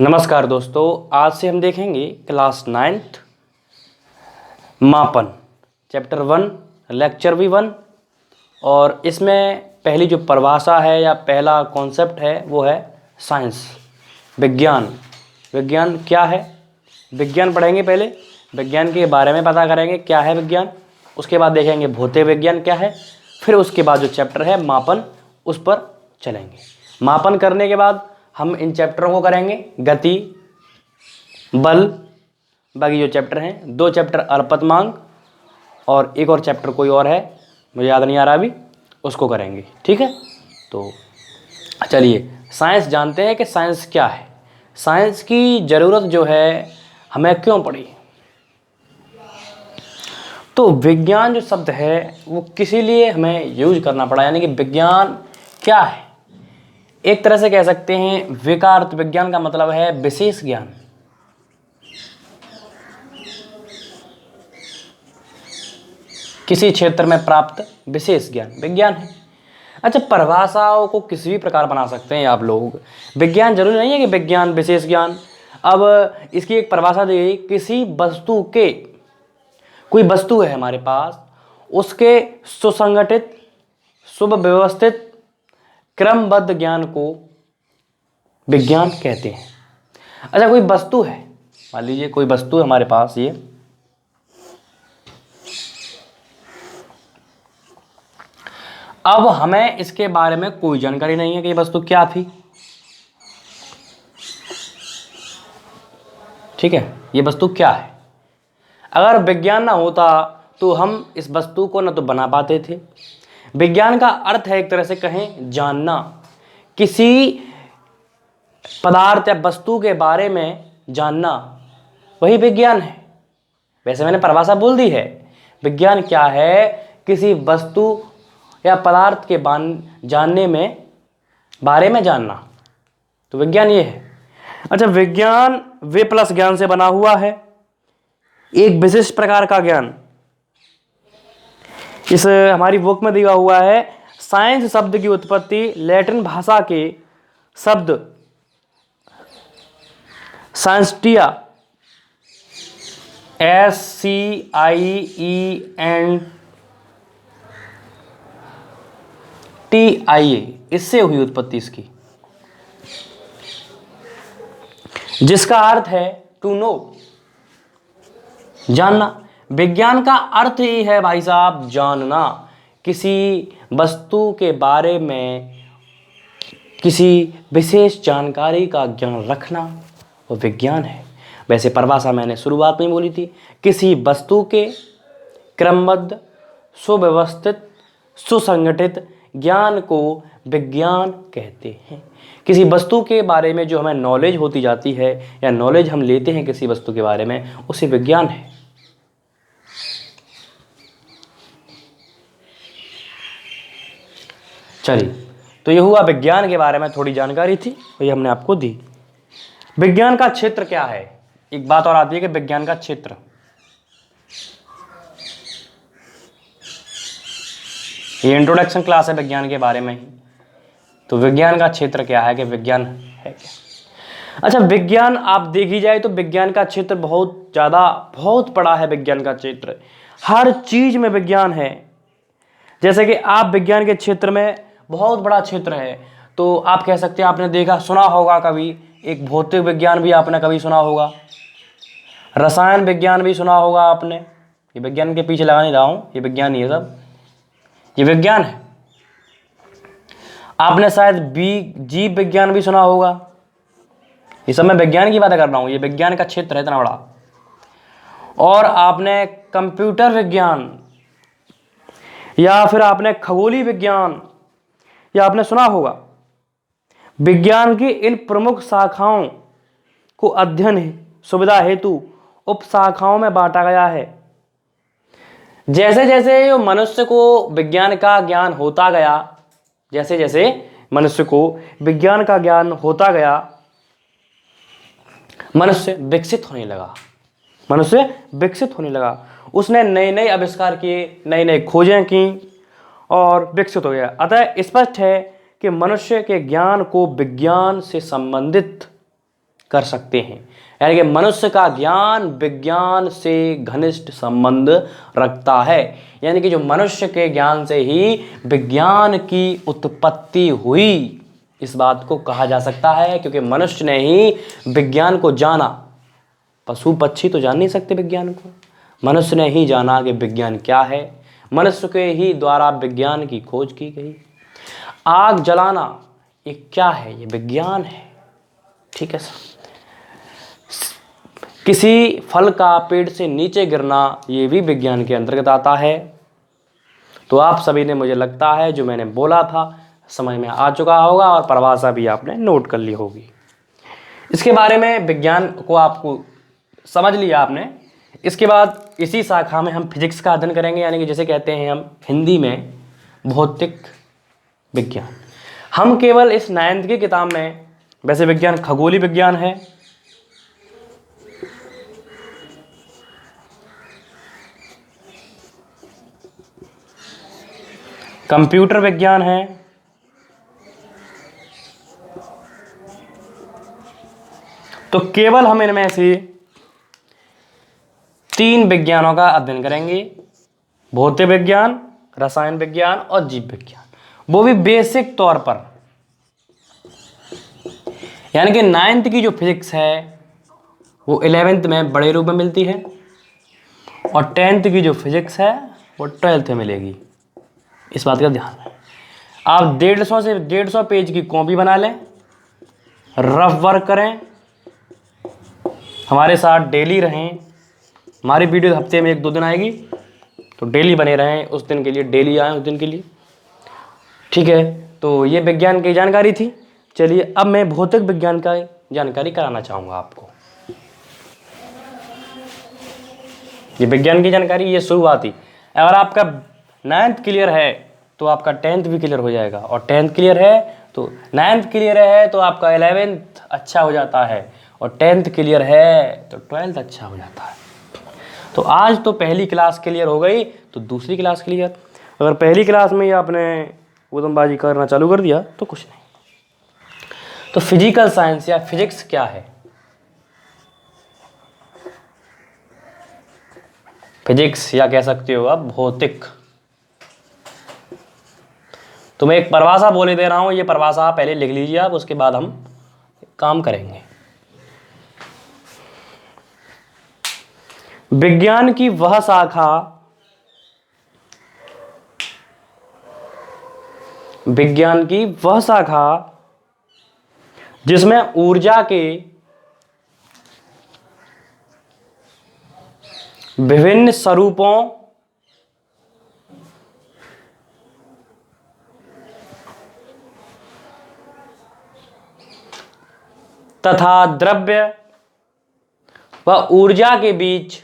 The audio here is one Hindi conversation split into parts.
नमस्कार दोस्तों, आज से हम देखेंगे क्लास 9th मापन चैप्टर 1 लेक्चर भी 1। और इसमें पहली जो परिभाषा है या पहला कॉन्सेप्ट है वो है साइंस, विज्ञान। विज्ञान क्या है, विज्ञान पढ़ेंगे। पहले विज्ञान के बारे में पता करेंगे क्या है विज्ञान, उसके बाद देखेंगे भौतिक विज्ञान क्या है, फिर उसके बाद जो चैप्टर है मापन उस पर चलेंगे। मापन करने के बाद हम इन चैप्टरों को करेंगे गति, बल, बाकी जो चैप्टर हैं 2 चैप्टर अल्पतमांक और एक और चैप्टर कोई और है मुझे याद नहीं आ रहा अभी, उसको करेंगे। ठीक है, तो चलिए साइंस जानते हैं कि साइंस क्या है, साइंस की ज़रूरत जो है हमें क्यों पड़ी। तो विज्ञान जो शब्द है वो किसी लिए हमें यूज करना पड़ा, यानी कि विज्ञान क्या है। एक तरह से कह सकते हैं विकार्थ विज्ञान का मतलब है विशेष ज्ञान। किसी क्षेत्र में प्राप्त विशेष ज्ञान विज्ञान है। अच्छा, परिभाषाओं को किसी भी प्रकार बना सकते हैं आप लोग, विज्ञान जरूरी नहीं है कि विज्ञान विशेष ज्ञान। अब इसकी एक परिभाषा दी गई, किसी वस्तु के, कोई वस्तु है हमारे पास, उसके सुसंगठित सुव्यवस्थित क्रमबद्ध ज्ञान को विज्ञान कहते हैं। अच्छा, कोई वस्तु है, मान लीजिए कोई वस्तु है हमारे पास, ये अब हमें इसके बारे में कोई जानकारी नहीं है कि ये वस्तु क्या थी। ठीक है, ये वस्तु क्या है। अगर विज्ञान ना होता तो हम इस वस्तु को ना तो बना पाते थे। विज्ञान का अर्थ है एक तरह से कहें जानना, किसी पदार्थ या वस्तु के बारे में जानना, वही विज्ञान है। वैसे मैंने परिभाषा बोल दी है, विज्ञान क्या है, किसी वस्तु या पदार्थ के जानने में, बारे में जानना, तो विज्ञान ये है। अच्छा, विज्ञान वे प्लस ज्ञान से बना हुआ है, एक विशिष्ट प्रकार का ज्ञान। इस हमारी बुक में दिया हुआ है, साइंस शब्द की उत्पत्ति लैटिन भाषा के शब्द साइंटिया SCIENTIA इससे हुई उत्पत्ति इसकी, जिसका अर्थ है टू नो, जानना। विज्ञान का अर्थ ही है भाई साहब जानना, किसी वस्तु के बारे में किसी विशेष जानकारी का ज्ञान रखना, वो विज्ञान है। वैसे परिभाषा मैंने शुरुआत में बोली थी, किसी वस्तु के क्रमबद्ध सुव्यवस्थित सुसंगठित ज्ञान को विज्ञान कहते हैं। किसी वस्तु के बारे में जो हमें नॉलेज होती जाती है या नॉलेज हम लेते हैं किसी वस्तु के बारे में, उसे विज्ञान है। चलिए, तो ये हुआ विज्ञान के बारे में थोड़ी जानकारी थी, और ये हमने आपको दी। विज्ञान का क्षेत्र क्या है, एक बात और आती है कि विज्ञान का क्षेत्र, ये इंट्रोडक्शन क्लास है विज्ञान के बारे में ही। तो विज्ञान का क्षेत्र क्या है, कि विज्ञान है क्या। अच्छा, विज्ञान आप देखी जाए तो विज्ञान का क्षेत्र बहुत ज़्यादा, बहुत बड़ा है। विज्ञान का क्षेत्र हर चीज में विज्ञान है। जैसे कि आप विज्ञान के क्षेत्र में बहुत बड़ा क्षेत्र है, तो आप कह सकते हैं, आपने देखा सुना होगा कभी, एक भौतिक विज्ञान भी आपने कभी सुना होगा, रसायन विज्ञान भी सुना होगा आपने। ये विज्ञान के पीछे लगा नहीं रहा हूँ, ये विज्ञान ही है, सब ये विज्ञान है। आपने शायद जीव विज्ञान भी सुना होगा। ये सब मैं विज्ञान की बातें कर रहा हूँ, ये विज्ञान का क्षेत्र है इतना बड़ा। और आपने कंप्यूटर विज्ञान या फिर आपने खगोलीय विज्ञान या आपने सुना होगा। विज्ञान की इन प्रमुख शाखाओं को अध्ययन सुविधा हेतु उप शाखाओं में बांटा गया है। जैसे जैसे मनुष्य को विज्ञान का ज्ञान होता गया, जैसे जैसे मनुष्य को विज्ञान का ज्ञान होता गया, मनुष्य विकसित होने लगा, मनुष्य विकसित होने लगा। उसने नए नए आविष्कार किए, नई नई खोजें की और विकसित हो गया। अतः स्पष्ट है कि मनुष्य के ज्ञान को विज्ञान से संबंधित कर सकते हैं। यानी कि मनुष्य का ज्ञान विज्ञान से घनिष्ठ संबंध रखता है। यानी कि जो मनुष्य के ज्ञान से ही विज्ञान की उत्पत्ति हुई, इस बात को कहा जा सकता है, क्योंकि मनुष्य ने ही विज्ञान को जाना। पशु पक्षी तो जान नहीं सकते विज्ञान को, मनुष्य ने ही जाना कि विज्ञान क्या है। मनुष्य के ही द्वारा विज्ञान की खोज की गई। आग जलाना ये क्या है? ये विज्ञान है। ठीक है सर। किसी फल का पेड़ से नीचे गिरना ये भी विज्ञान के अंतर्गत आता है। तो आप सभी ने, मुझे लगता है, जो मैंने बोला था समझ में आ चुका होगा और परिभाषा भी आपने नोट कर ली होगी। इसके बारे में विज्ञान को आपको समझ लिया आपने। इसके बाद इसी शाखा में हम फिजिक्स का अध्ययन करेंगे, यानी कि जैसे कहते हैं हम हिंदी में भौतिक विज्ञान। हम केवल इस 9th की किताब में, वैसे विज्ञान खगोलीय विज्ञान है, कंप्यूटर विज्ञान है, तो केवल हम इनमें से 3 विज्ञानों का अध्ययन करेंगे, भौतिक विज्ञान, रसायन विज्ञान और जीव विज्ञान, वो भी बेसिक तौर पर। यानी कि 9th की जो फिजिक्स है वो 11th में बड़े रूप में मिलती है, और 10th की जो फिजिक्स है वो 12th में मिलेगी। इस बात का ध्यान है। आप 150 से 150 पेज की कॉपी बना लें, रफ वर्क करें, हमारे साथ डेली रहें। हमारी वीडियो हफ्ते में 1-2 दिन आएगी, तो डेली बने रहें, उस दिन के लिए डेली आए उस दिन के लिए। ठीक है, तो ये विज्ञान की जानकारी थी। चलिए अब मैं भौतिक विज्ञान का जानकारी कराना चाहूँगा आपको। ये विज्ञान की जानकारी, ये शुरुआती। अगर आपका 9th क्लियर है तो आपका 10th भी क्लियर हो जाएगा, और 10th क्लियर है तो 9th क्लियर है तो आपका 11th अच्छा हो जाता है, और 10th क्लियर है तो 12th अच्छा हो जाता है। तो आज तो पहली क्लास क्लियर हो गई, तो दूसरी क्लास क्लियर। अगर पहली क्लास में ही आपने उदमबाजी करना चालू कर दिया तो कुछ नहीं। तो फिजिकल साइंस या फिजिक्स क्या है? फिजिक्स या कह सकते हो आप भौतिक। तो मैं एक परिभाषा बोले दे रहा हूं, ये परिभाषा पहले लिख लीजिए आप, उसके बाद हम काम करेंगे। विज्ञान की वह शाखा, विज्ञान की वह शाखा जिसमें ऊर्जा के विभिन्न स्वरूपों तथा द्रव्य व ऊर्जा के बीच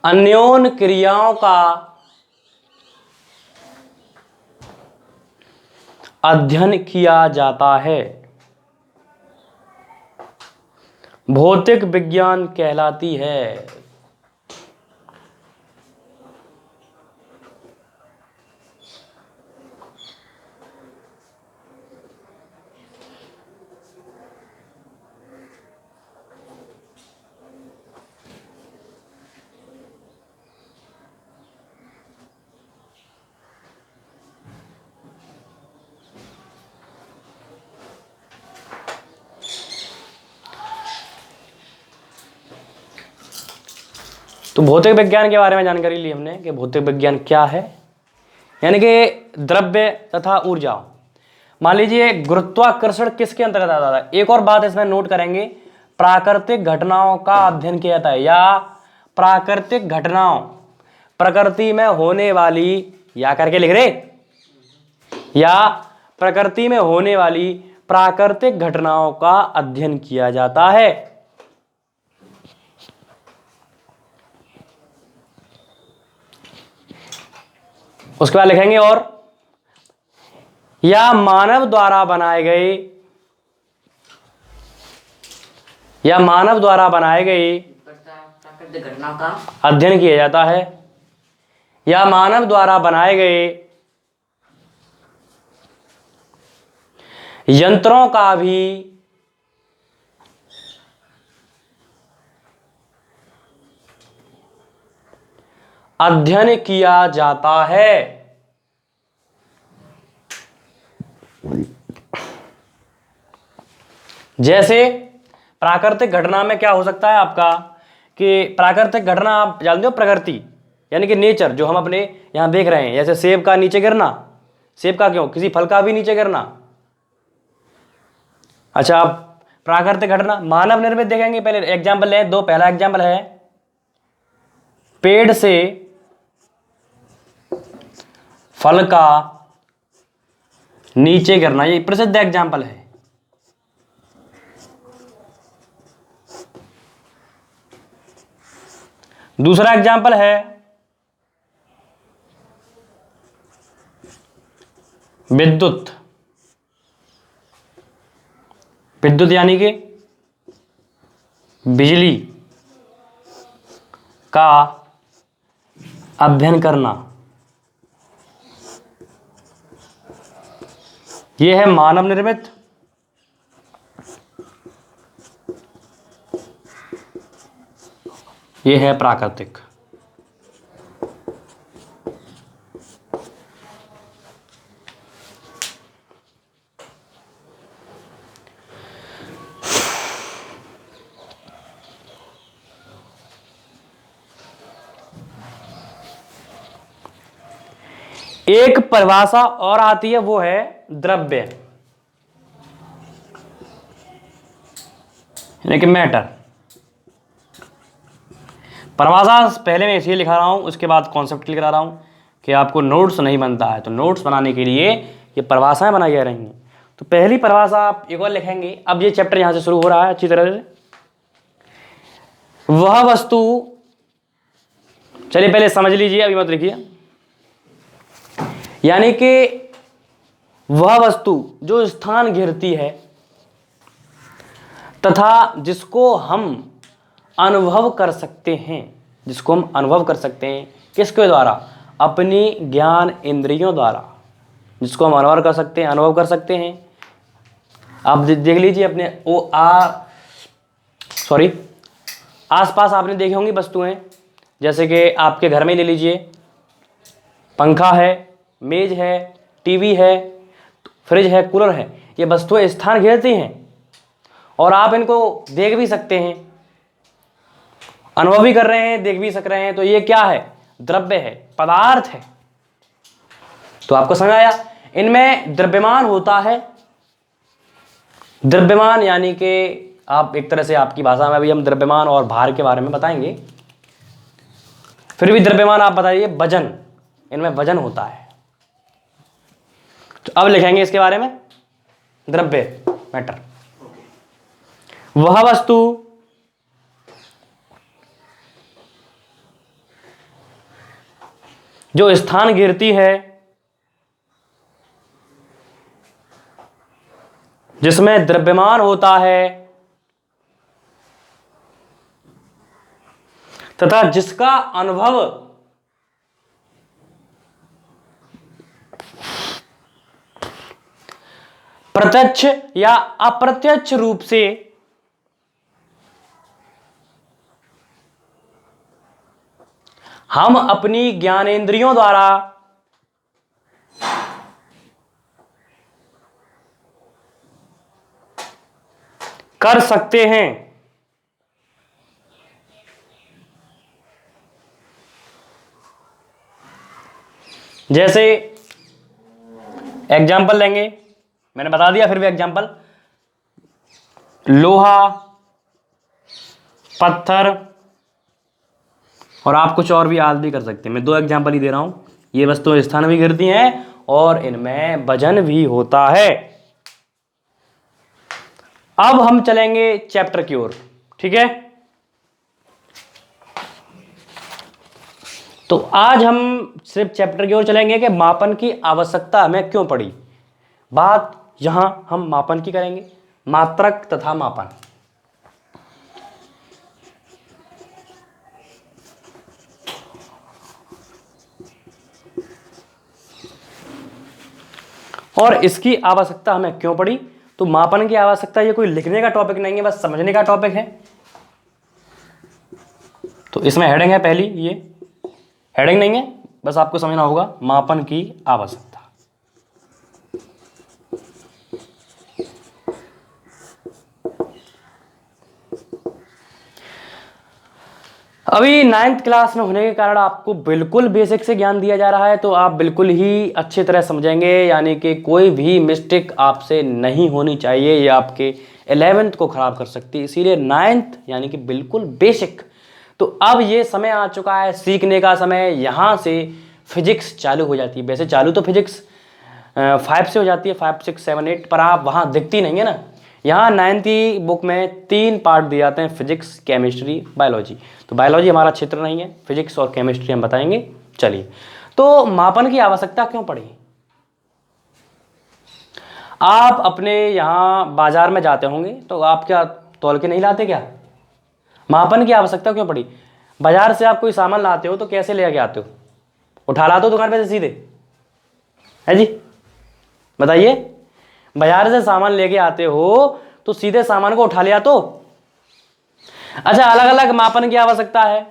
अन्योन्य क्रियाओं का अध्ययन किया जाता है, भौतिक विज्ञान कहलाती है। तो भौतिक विज्ञान के बारे में जानकारी ली हमने कि भौतिक विज्ञान क्या है, यानी कि द्रव्य तथा ऊर्जा। मान लीजिए गुरुत्वाकर्षण किसके अंतर्गत आता है? एक और बात इसमें नोट करेंगे, प्राकृतिक घटनाओं का अध्ययन किया जाता है, या प्राकृतिक घटनाओं, प्रकृति में होने वाली, या करके लिख रहे, या प्रकृति में होने वाली प्राकृतिक घटनाओं का अध्ययन किया जाता है। उसके बाद लिखेंगे और, या मानव द्वारा बनाए गए, या मानव द्वारा बनाए गए प्राकृतिक घटना का अध्ययन किया जाता है, या मानव द्वारा बनाए गए यंत्रों का भी अध्ययन किया जाता है। जैसे प्राकृतिक घटना में क्या हो सकता है आपका कि प्राकृतिक घटना आप जानते हो, प्रकृति यानी कि नेचर, जो हम अपने यहां देख रहे हैं, जैसे सेब का नीचे गिरना, सेब का क्यों, किसी फल का भी नीचे गिरना। अच्छा, आप प्राकृतिक घटना मानव निर्मित देखेंगे, पहले एग्जाम्पल लें दो। पहला एग्जाम्पल है पेड़ से फल का नीचे गिरना, ये प्रसिद्ध एग्जाम्पल है। दूसरा एग्जाम्पल है विद्युत। विद्युत यानी कि बिजली का अध्ययन करना, यह है मानव निर्मित। यह है प्राकृतिक। एक परिभाषा और आती है, वो है द्रव्य यानी कि मैटर। परिभाषा पहले मैं इसलिए लिखा रहा हूं, उसके बाद कॉन्सेप्ट क्लियर करा रहा हूं कि आपको नोट्स नहीं बनता है, तो नोट्स बनाने के लिए ये परिभाषाएं बनाई जा रही हैं। तो पहली परिभाषा आप एक और लिखेंगे। अब ये चैप्टर यहां से शुरू हो रहा है अच्छी तरह से। वह वस्तु, चलिए पहले समझ लीजिए, अभी मत लिखिए। यानी कि वह वस्तु जो स्थान घेरती है तथा जिसको हम अनुभव कर सकते हैं, जिसको हम अनुभव कर सकते हैं किसके द्वारा, अपनी ज्ञान इंद्रियों द्वारा, जिसको हम अनुभव कर सकते हैं। आप देख लीजिए अपने आसपास आपने देखी होंगी वस्तुएं, जैसे कि आपके घर में ले लीजिए, पंखा है, मेज है, टीवी है, फ्रिज है, कूलर है। ये वस्तुएं स्थान घेरती हैं और आप इनको देख भी सकते हैं, अनुभव भी कर रहे हैं, देख भी सक रहे हैं। तो ये क्या है, द्रव्य है, पदार्थ है। तो आपको समझ आया, इनमें द्रव्यमान होता है। द्रव्यमान यानी कि आप एक तरह से, आपकी भाषा में अभी हम द्रव्यमान और भार के बारे में बताएंगे, फिर भी द्रव्यमान आप बताइए, वजन, इनमें वजन होता है। तो अब लिखेंगे इसके बारे में, द्रव्य मैटर। वह वस्तु जो स्थान घेरती है, जिसमें द्रव्यमान होता है तथा जिसका अनुभव प्रत्यक्ष या अप्रत्यक्ष रूप से हम अपनी ज्ञानेंद्रियों द्वारा कर सकते हैं। जैसे एग्जाम्पल लेंगे, मैंने बता दिया, फिर भी एग्जाम्पल, लोहा, पत्थर, और आप कुछ और भी याद भी कर सकते हैं। मैं दो एग्जाम्पल ही दे रहा हूं। ये वस्तुएं स्थान भी गिरती हैं और इनमें वजन भी होता है। अब हम चलेंगे चैप्टर की ओर, ठीक है। तो आज हम सिर्फ चैप्टर की ओर चलेंगे कि मापन की आवश्यकता हमें क्यों पड़ी। बात यहां हम मापन की करेंगे, मात्रक तथा मापन। और इसकी आवश्यकता हमें क्यों पड़ी, तो मापन की आवश्यकता ये कोई लिखने का टॉपिक नहीं है, बस समझने का टॉपिक है। तो इसमें हेडिंग है पहली, ये हेडिंग नहीं है, बस आपको समझना होगा मापन की आवश्यकता। अभी 9th क्लास में होने के कारण आपको बिल्कुल बेसिक से ज्ञान दिया जा रहा है, तो आप बिल्कुल ही अच्छी तरह समझेंगे, यानी कि कोई भी मिस्टेक आपसे नहीं होनी चाहिए, ये आपके 11th को ख़राब कर सकती है। इसीलिए 9th यानी कि बिल्कुल बेसिक। तो अब ये समय आ चुका है सीखने का समय, यहाँ से फिजिक्स चालू हो जाती है। वैसे चालू तो फिजिक्स 5 से हो जाती है, 5, 6, 7, 8, पर आप वहाँ दिखती नहीं है ना। यहाँ 9th की बुक में 3 पार्ट दिए जाते हैं, फिजिक्स, केमिस्ट्री, बायोलॉजी। तो बायोलॉजी हमारा क्षेत्र नहीं है, फिजिक्स और केमिस्ट्री हम बताएंगे। चलिए, तो मापन की आवश्यकता क्यों पड़ी? आप अपने यहाँ बाजार में जाते होंगे तो आप क्या तौल के नहीं लाते क्या? मापन की आवश्यकता क्यों पड़ी? बाजार से आप कोई सामान लाते हो तो कैसे लेके आते हो? उठा लाते हो दुकान पे से सीधे, है जी? बताइए, बाजार से सामान लेके आते हो तो सीधे सामान को उठा लिया तो? अच्छा, अलग अलग मापन की आवश्यकता है।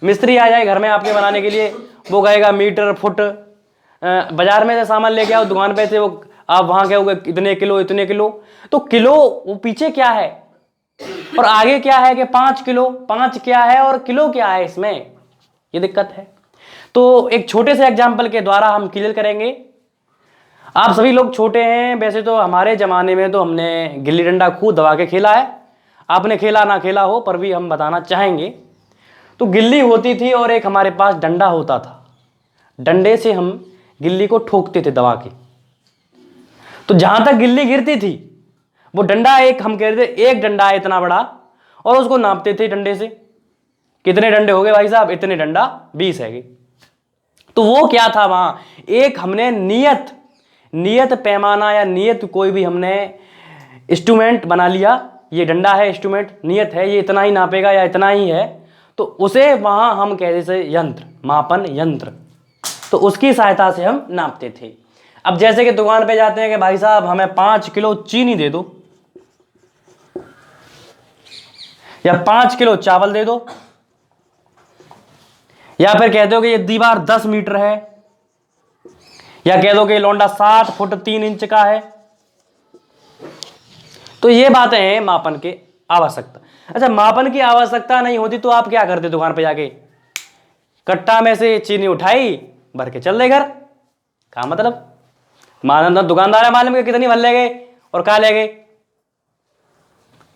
मिस्त्री आ जाए घर में आपके बनाने के लिए, वो कहेगा मीटर, फुट। बाजार में से सामान लेके आओ दुकान पे से, वो आप वहां कहोगे इतने किलो, इतने किलो। तो किलो वो पीछे क्या है और आगे क्या है कि 5 किलो, 5 क्या है और किलो क्या है, इसमें ये दिक्कत है। तो एक छोटे से एग्जाम्पल के द्वारा हम क्लियर करेंगे। आप सभी लोग छोटे हैं, वैसे तो हमारे ज़माने में तो हमने गिल्ली डंडा खूब दबा के खेला है। आपने खेला ना खेला हो, पर भी हम बताना चाहेंगे। तो गिल्ली होती थी और एक हमारे पास डंडा होता था, डंडे से हम गिल्ली को ठोकते थे दबा के। तो जहाँ तक गिल्ली गिरती थी वो डंडा, एक हम कहते थे एक डंडा है इतना बड़ा, और उसको नापते थे डंडे से। कितने डंडे हो गए भाई साहब? इतने डंडा 20 है। तो वो क्या था, वहाँ एक हमने नियत पैमाना या नियत कोई भी हमने इंस्ट्रूमेंट बना लिया। ये डंडा है, इंस्ट्रूमेंट नियत है, ये इतना ही नापेगा या इतना ही है। तो उसे वहाँ हम कहते थे यंत्र, मापन यंत्र। तो उसकी सहायता से हम नापते थे। अब जैसे कि दुकान पे जाते हैं कि भाई साहब हमें 5 किलो चीनी दे दो, या 5 किलो चावल दे दो, या फिर कहते हो कि ये दीवार 10 मीटर है, या कह दो कि लौंडा 60 फुट 3 इंच का है। तो ये बातें हैं मापन के आवश्यकता। अच्छा, मापन की आवश्यकता नहीं होती तो आप क्या करते? दुकान पे जाके कट्टा में से चीनी उठाई, भर के चल रहे घर। क्या मतलब? माना दुकानदार है, मालूम के कितनी भर ले गए और कहा ले गए,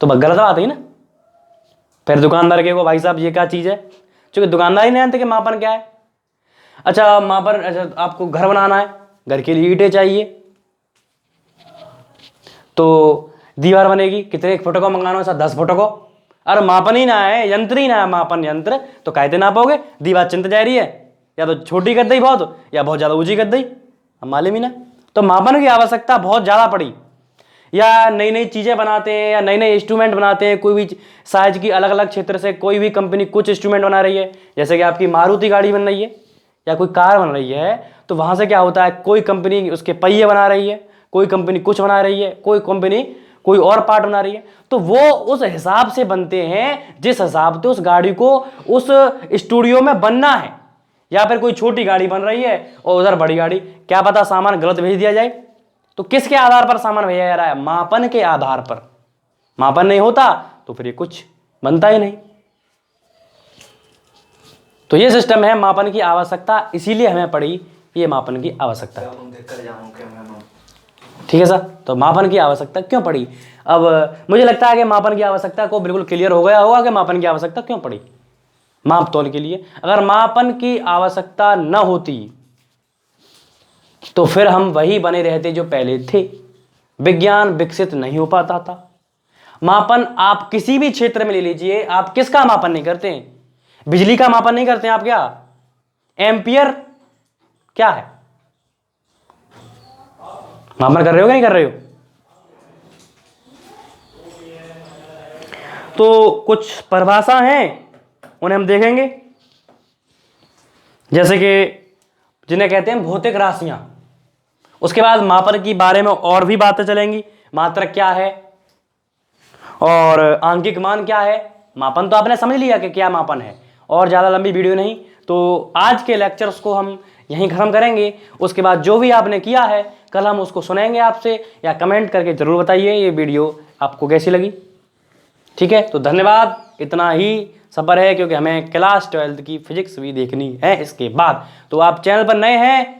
तो गलत बात है ना। फिर दुकानदार के को भाई साहब ये क्या चीज़ है, क्योंकि दुकानदार ही नहीं जानते कि मापन क्या है। अच्छा, मापन, अच्छा आपको घर बनाना है, घर के लिए ईंटें चाहिए, तो दीवार बनेगी, कितने फुट को मंगाना है? सर 10 फुट को। अरे मापन ही ना है, यंत्र ही ना है, मापन यंत्र, तो कहते नापोगे? दीवार चिंत जा रही है, या तो छोटी कर दी बहुत, या बहुत ज़्यादा ऊंची कर दी, हम मालूम ही ना। तो मापन की आवश्यकता बहुत ज़्यादा पड़ी। या नई नई चीज़ें बनाते हैं, या नए नए इंस्ट्रूमेंट बनाते हैं, कोई भी साइज की अलग अलग क्षेत्र से कोई भी कंपनी कुछ इंस्ट्रूमेंट बना रही है। जैसे कि आपकी मारुति गाड़ी बन रही है या कोई कार बन रही है, तो वहाँ से क्या होता है, कोई कंपनी उसके पहिए बना रही है, कोई कंपनी कुछ बना रही है, कोई कंपनी कोई और पार्ट बना रही है। तो वो उस हिसाब से बनते हैं जिस हिसाब से उस गाड़ी को उस स्टूडियो में बनना है। या फिर कोई छोटी गाड़ी बन रही है और उधर बड़ी गाड़ी, क्या पता सामान गलत भेज दिया जाए। तो किसके आधार पर सामान भेजा जा रहा है? मापन के आधार पर। मापन नहीं होता तो फिर ये कुछ बनता ही नहीं। तो ये सिस्टम है मापन की आवश्यकता, इसीलिए हमें पड़ी ये मापन की आवश्यकता। ठीक है सर, तो मापन की आवश्यकता क्यों पड़ी? अब मुझे लगता है कि मापन की आवश्यकता को बिल्कुल क्लियर हो गया होगा कि मापन की आवश्यकता क्यों पड़ी। माप तौल के लिए अगर मापन की आवश्यकता न होती तो फिर हम वही बने रहते जो पहले थे, विज्ञान विकसित नहीं हो पाता था। मापन आप किसी भी क्षेत्र में ले लीजिए, आप किसका मापन नहीं करते हैं? बिजली का मापन नहीं करते हैं आप क्या? एम्पियर क्या है? मापन कर रहे हो क्या नहीं कर रहे हो? तो कुछ परिभाषा हैं, उन्हें हम देखेंगे, जैसे कि जिन्हें कहते हैं भौतिक राशियां। उसके बाद मापन के बारे में और भी बातें चलेंगी, मात्रक क्या है और आंकिक मान क्या है। मापन तो आपने समझ लिया कि क्या मापन है, और ज़्यादा लंबी वीडियो नहीं। तो आज के लेक्चर्स को हम यहीं ख़त्म करेंगे। उसके बाद जो भी आपने किया है कल हम उसको सुनेंगे आपसे, या कमेंट करके ज़रूर बताइए ये वीडियो आपको कैसी लगी। ठीक है, तो धन्यवाद। इतना ही सफ़र है क्योंकि हमें क्लास 12 की फिजिक्स भी देखनी है इसके बाद। तो आप चैनल पर नए हैं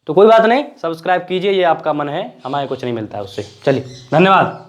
तो कोई बात नहीं, सब्सक्राइब कीजिए, ये आपका मन है, हमें कुछ नहीं मिलता है उससे। चलिए, धन्यवाद।